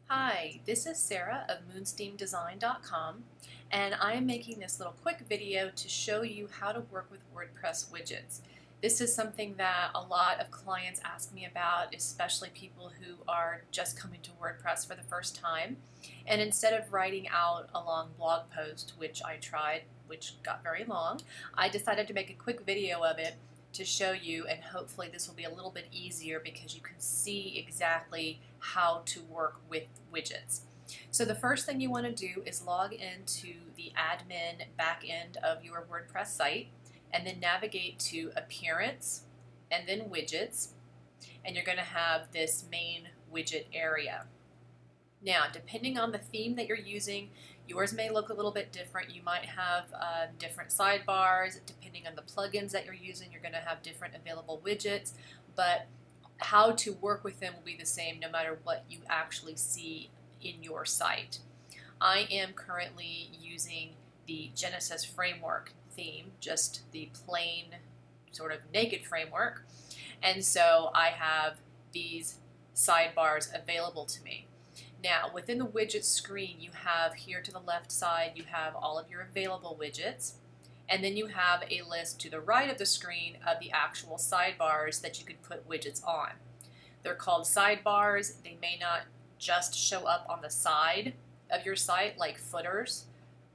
Hi, this is Sarah of moonsteamdesign.com, and I am making this little quick video to show you how to work with WordPress widgets. This is something that a lot of clients ask me about, especially people who are just coming to WordPress for the first time. And instead of writing out a long blog post, which I tried, which got very long, I decided to make a quick video of it to show you, and hopefully this will be a little bit easier because you can see exactly how to work with widgets. So the first thing you want to do is log into the admin backend of your WordPress site and then navigate to Appearance and then Widgets, and you're going to have this main widget area. Now, depending on the theme that you're using, yours may look a little bit different. You might have different sidebars. Depending on the plugins that you're using, you're going to have different available widgets, but how to work with them will be the same no matter what you actually see in your site. I am currently using the Genesis framework theme, just the plain sort of naked framework, and so I have these sidebars available to me. Now, within the widget screen, you have here to the left side, you have all of your available widgets, and then you have a list to the right of the screen of the actual sidebars that you could put widgets on. They're called sidebars. They may not just show up on the side of your site like footers.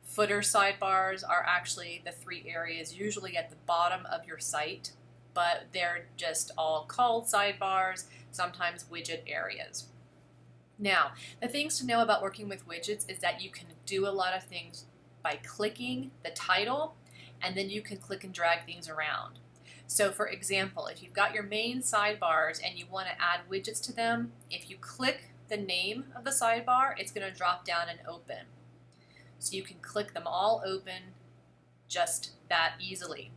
Footer sidebars are actually the three areas usually at the bottom of your site, but they're just all called sidebars, sometimes widget areas. Now, the things to know about working with widgets is that you can do a lot of things by clicking the title, and then you can click and drag things around. So for example, if you've got your main sidebars and you want to add widgets to them, if you click the name of the sidebar, it's going to drop down and open. So you can click them all open just that easily.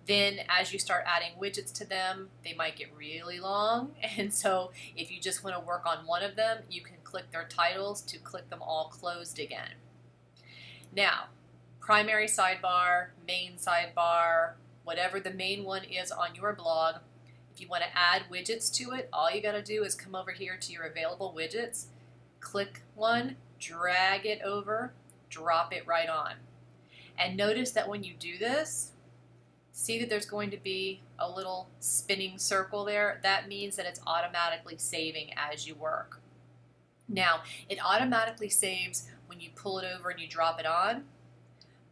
Then as you start adding widgets to them, they might get really long, and so if you just want to work on one of them, you can click their titles to click them all closed again. Now, primary sidebar, main sidebar, whatever the main one is on your blog, if you want to add widgets to it, all you got to do is come over here to your available widgets, click one, drag it over, drop it right on. And notice that when you do this, see that there's going to be a little spinning circle there. That means that it's automatically saving as you work. Now, it automatically saves when you pull it over and you drop it on,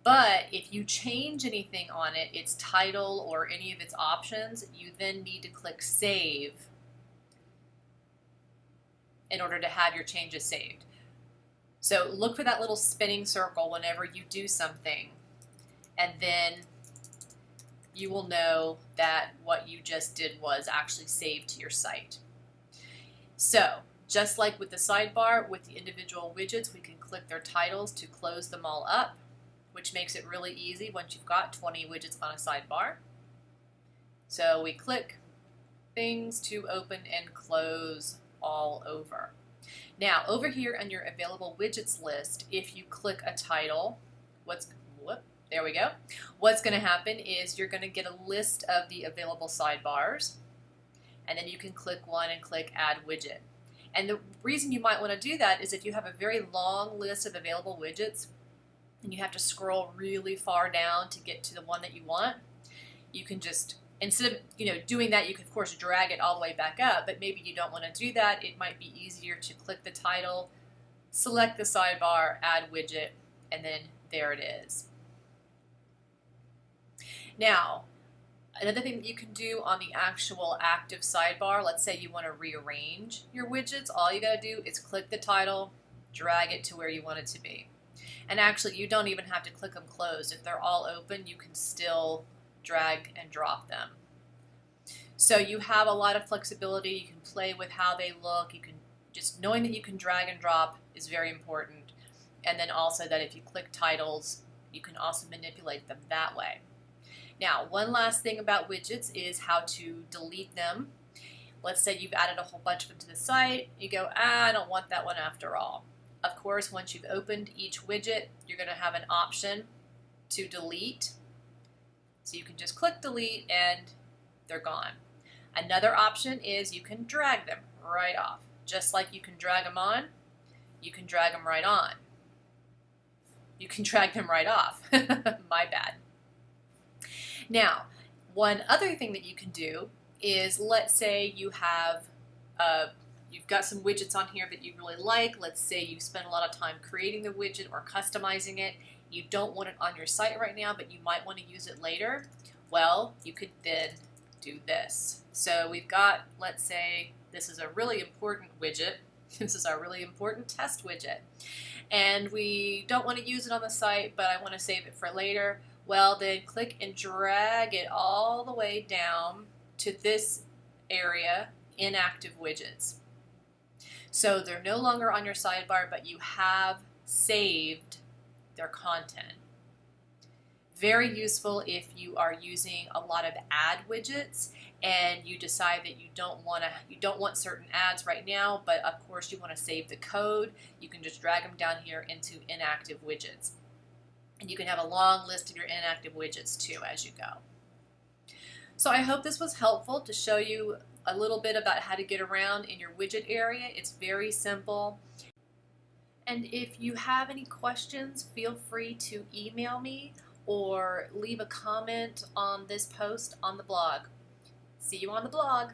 but if you change anything on it, its title or any of its options, you then need to click Save in order to have your changes saved. So look for that little spinning circle whenever you do something, and then you will know that what you just did was actually saved to your site. So, just like with the sidebar, with the individual widgets, we can click their titles to close them all up, which makes it really easy once you've got 20 widgets on a sidebar. So we click things to open and close all over. Now, over here on your available widgets list, if you click a title, there we go. What's going to happen is you're going to get a list of the available sidebars, and then you can click one and click Add Widget. And the reason you might want to do that is if you have a very long list of available widgets and you have to scroll really far down to get to the one that you want, you can just, instead of doing that, you can of course drag it all the way back up, but maybe you don't want to do that. It might be easier to click the title, select the sidebar, add widget, and then there it is. Now, another thing that you can do on the actual active sidebar, let's say you want to rearrange your widgets, all you got to do is click the title, drag it to where you want it to be. And actually, you don't even have to click them closed. If they're all open, you can still drag and drop them. So you have a lot of flexibility. You can play with how they look. You can just knowing that you can drag and drop is very important. And then also that if you click titles, you can also manipulate them that way. Now, one last thing about widgets is how to delete them. Let's say you've added a whole bunch of them to the site. You go, I don't want that one after all. Of course, once you've opened each widget, you're going to have an option to delete. So you can just click delete and they're gone. Another option is you can drag them right off. Just like you can drag them on, you can drag them right on. You can drag them right off. My bad. Now, one other thing that you can do is, let's say you have you've got some widgets on here that you really like. Let's say you've spent a lot of time creating the widget or customizing it. You don't want it on your site right now, but you might want to use it later. Well, you could then do this. So we've got, let's say this is a really important widget. This is our really important test widget. And we don't want to use it on the site, but I want to save it for later. Well, then click and drag it all the way down to this area, inactive widgets. So they're no longer on your sidebar, but you have saved their content. Very useful if you are using a lot of ad widgets and you decide that you don't want certain ads right now, but of course you want to save the code. You can just drag them down here into inactive widgets. And you can have a long list of your inactive widgets too as you go. So I hope this was helpful to show you a little bit about how to get around in your widget area. It's very simple. And if you have any questions, feel free to email me or leave a comment on this post on the blog. See you on the blog.